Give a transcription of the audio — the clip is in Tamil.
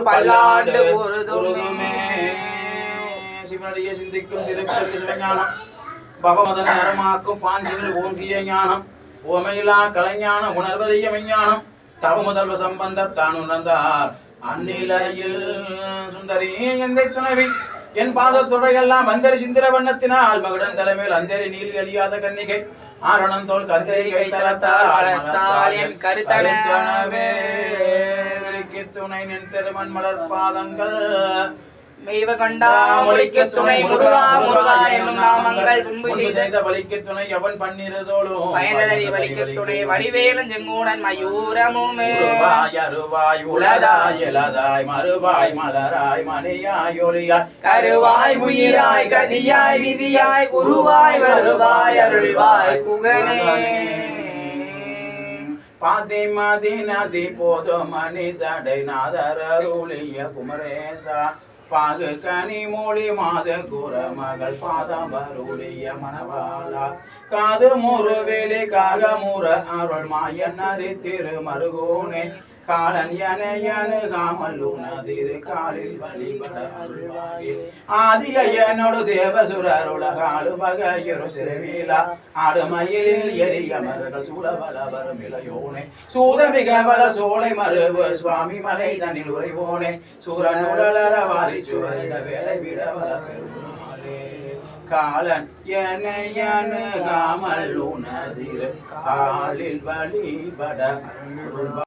பல்லாண்டு பொருதுமே. சிவனடியை சிந்திக்கும் திருச்செல்வி சிவஞானம் பகவதனை அறமாக்கும் பாஞ்சினில் ஓங்கிய ஞானம் ஓமையிலா கலைஞான உணர்வறிய விஞ்ஞானம் தவ முதல்வ சம்பந்தர் தான் உணர்ந்தார் அந்நிலையில் சுந்தரி எந்தை துணைவி என் பாதத்துறையெல்லாம் அந்தரி சிந்திர வண்ணத்தினால் மகுடன் தலைமையில் அந்தரி நீலி அழியாத கன்னிகை ஆரணந்தோல் கந்தரி கைத்தலத்தால் என் கருத்தனவே விழிக்கு துணை நின் திருமண் மலர் பாதங்கள் மெய்வ கண்டா மொழிக்கு துணை முருகா முருகா என்னும் நாமங்கள் முன்பு செய்த வலிக்கு துணை அவன் பன்னிருதோளும் பயதறி வலிக்கு துணை வடிவேலன் செங்கூடன் மயூரமுமே அருவாய் உலதாய் இலதாய் மறுவாய் மலராய் மணியாய் ஒளியாய் கருவாய் உயிராய் கதியாய் விதியாய் குருவாய் வருவாய் அருள்வாய் குகனே பாதி மதி நதி போதும் மணி சடை நாதரருளிய குமரேசா பாகு கனி மொழி மாத குர மகள் பாதம்பருடைய மணவாளா காது முறு வேலி காகமுற அருள் மாயனரி திரு மருகோனே காலன் யனையனுகாமல் உனதிரு காலில் வழிபட அருள்வாயே ஆதியனோடு தேவசுரர் உலகாளு வகையொரு சிறுமீலா ஆடுமயிலில் எரியமர்கள் சூழவளவரும் இளையோனே சூதமிக வள சோலை மருவு சுவாமி மலை தனில் உரைவோனே சூரன் உடலற வாரி சுவரிட வேலை விட வள பெருமாளே காலன் எனையனுகாமல் உனதிரு காலில் வழிபட